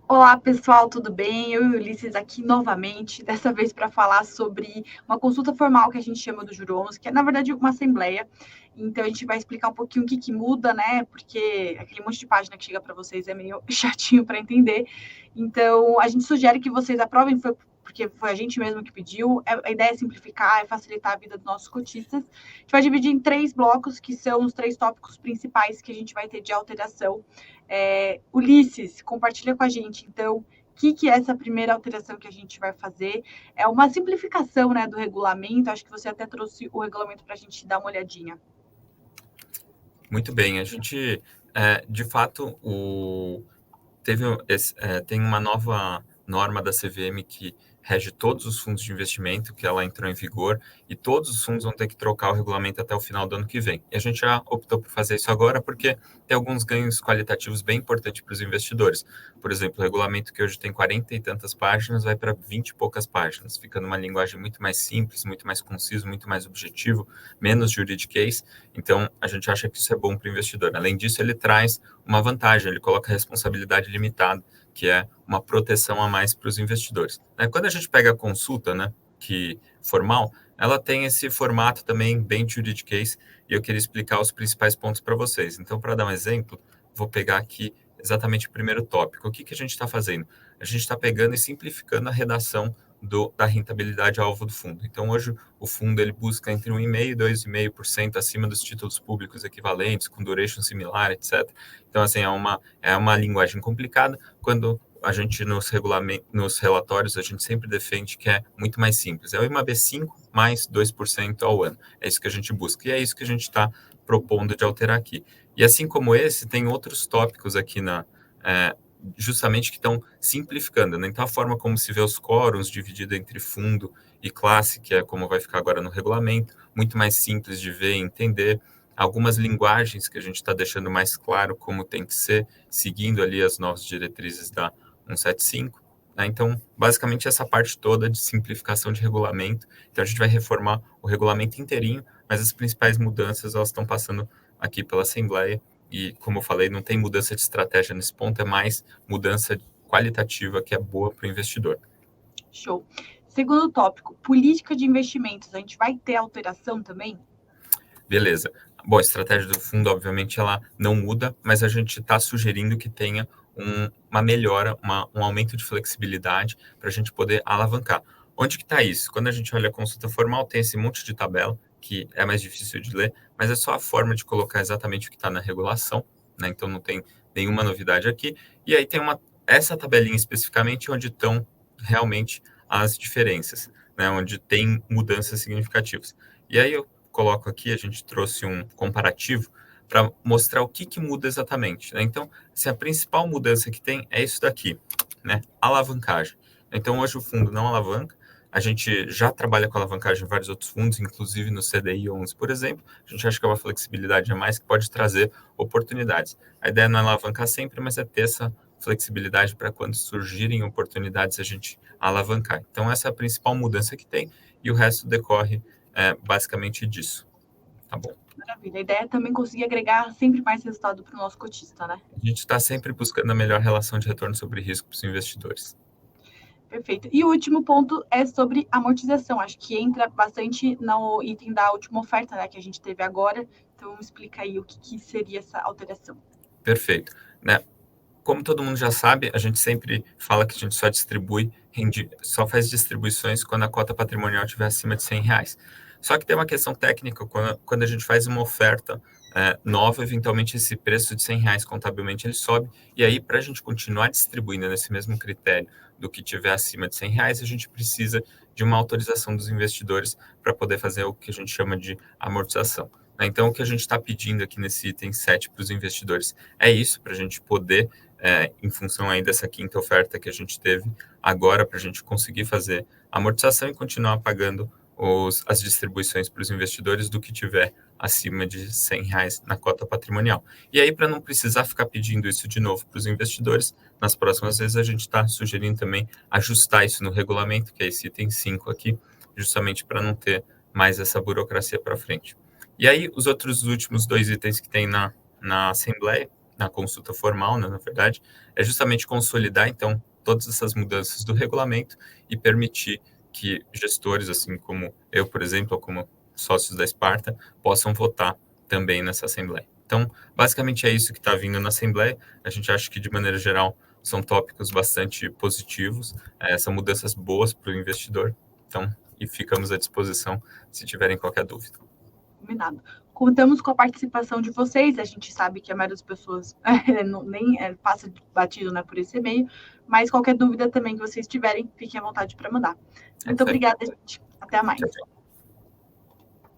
Olá, pessoal, tudo bem? Eu e o Ulisses aqui novamente, dessa vez para falar sobre uma consulta formal que a gente chama do Juros, que é, na verdade, uma assembleia. Então, a gente vai explicar um pouquinho o que muda, né? Porque aquele monte de página que chega para vocês é meio chatinho para entender. Então, a gente sugere que vocês aprovem, porque foi a gente mesmo que pediu. A ideia é simplificar, é facilitar a vida dos nossos cotistas. A gente vai dividir em 3 blocos, que são os 3 tópicos principais que a gente vai ter de alteração. Ulisses, compartilha com a gente, então, o que é essa primeira alteração que a gente vai fazer? É uma simplificação, né, do regulamento, acho que você até trouxe o regulamento para a gente dar uma olhadinha. Muito bem, a gente, de fato, tem uma nova norma da CVM que rege todos os fundos de investimento, que ela entrou em vigor, e todos os fundos vão ter que trocar o regulamento até o final do ano que vem. E a gente já optou por fazer isso agora porque tem alguns ganhos qualitativos bem importantes para os investidores. Por exemplo, o regulamento que hoje tem 40 e tantas páginas vai para 20 e poucas páginas, ficando uma linguagem muito mais simples, muito mais conciso, muito mais objetivo, menos juridiquês. Então, a gente acha que isso é bom para o investidor. Além disso, ele traz uma vantagem, ele coloca responsabilidade limitada, que é uma proteção a mais para os investidores. Quando a gente pega a consulta, que formal, ela tem esse formato também bem juridiquês, e eu queria explicar os principais pontos para vocês. Então, para dar um exemplo, vou pegar aqui exatamente o primeiro tópico. O que a gente está fazendo? A gente está pegando e simplificando a redação da rentabilidade alvo do fundo. Então, hoje, o fundo ele busca entre 1,5% e 2,5% acima dos títulos públicos equivalentes, com duration similar, etc. Então, assim, é uma linguagem complicada. Quando a gente, nos relatórios, a gente sempre defende que é muito mais simples. É o IMAB5 mais 2% ao ano. É isso que a gente busca. E é isso que a gente está propondo de alterar aqui. E assim como esse, tem outros tópicos aqui justamente que estão simplificando, né? Então, a forma como se vê os quórums dividido entre fundo e classe, que é como vai ficar agora no regulamento, muito mais simples de ver e entender. Algumas linguagens que a gente está deixando mais claro como tem que ser, seguindo ali as novas diretrizes da 175. Então, basicamente, essa parte toda de simplificação de regulamento. Então, a gente vai reformar o regulamento inteirinho, mas as principais mudanças elas estão passando aqui pela Assembleia. E, como eu falei, não tem mudança de estratégia nesse ponto, é mais mudança qualitativa que é boa para o investidor. Show. Segundo tópico, política de investimentos. A gente vai ter alteração também? Beleza. Bom, a estratégia do fundo, obviamente, ela não muda, mas a gente está sugerindo que tenha uma melhora, um aumento de flexibilidade para a gente poder alavancar. Onde que está isso? Quando a gente olha a consulta formal, tem esse monte de tabela, que é mais difícil de ler, mas é só a forma de colocar exatamente o que está na regulação, né? Então, não tem nenhuma novidade aqui. E aí tem essa tabelinha especificamente onde estão realmente as diferenças, né? Onde tem mudanças significativas. E aí eu coloco aqui, a gente trouxe um comparativo para mostrar o que muda exatamente, né? Então, se a principal mudança que tem é isso daqui, né? Alavancagem. Então, hoje o fundo não alavanca, a gente já trabalha com alavancagem em vários outros fundos, inclusive no CDI 11, por exemplo. A gente acha que é uma flexibilidade a mais que pode trazer oportunidades. A ideia não é alavancar sempre, mas é ter essa flexibilidade para quando surgirem oportunidades a gente alavancar. Então, essa é a principal mudança que tem e o resto decorre basicamente disso. Tá bom? Maravilha. A ideia é também conseguir agregar sempre mais resultado para o nosso cotista, né? A gente está sempre buscando a melhor relação de retorno sobre risco para os investidores. Perfeito. E o último ponto é sobre amortização. Acho que entra bastante no item da última oferta, né, que a gente teve agora. Então, explica aí o que seria essa alteração. Perfeito. Né? Como todo mundo já sabe, a gente sempre fala que a gente só faz distribuições quando a cota patrimonial estiver acima de R$ 100. Só que tem uma questão técnica, quando a gente faz uma oferta nova, eventualmente esse preço de R$ 100 contabilmente ele sobe, e aí para a gente continuar distribuindo nesse mesmo critério do que tiver acima de R$ 100, a gente precisa de uma autorização dos investidores para poder fazer o que a gente chama de amortização. Então, o que a gente está pedindo aqui nesse item 7 para os investidores é isso, para a gente poder em função aí dessa quinta oferta que a gente teve agora, para a gente conseguir fazer a amortização e continuar pagando as distribuições para os investidores do que tiver acima de R$ 100 na cota patrimonial. E aí, para não precisar ficar pedindo isso de novo para os investidores, nas próximas vezes a gente está sugerindo também ajustar isso no regulamento, que é esse item 5 aqui, justamente para não ter mais essa burocracia para frente. E aí, os outros últimos 2 itens que tem na Assembleia, na consulta formal, né, na verdade, é justamente consolidar, então, todas essas mudanças do regulamento e permitir que gestores, assim como eu, por exemplo, ou como sócios da Sparta, possam votar também nessa Assembleia. Então, basicamente é isso que está vindo na Assembleia. A gente acha que, de maneira geral, são tópicos bastante positivos, são mudanças boas para o investidor. Então, e ficamos à disposição se tiverem qualquer dúvida. Combinado. Contamos com a participação de vocês. A gente sabe que a maioria das pessoas nem passa batido, né, por esse e-mail, mas qualquer dúvida também que vocês tiverem, fiquem à vontade para mandar. Muito obrigada, gente. Até mais.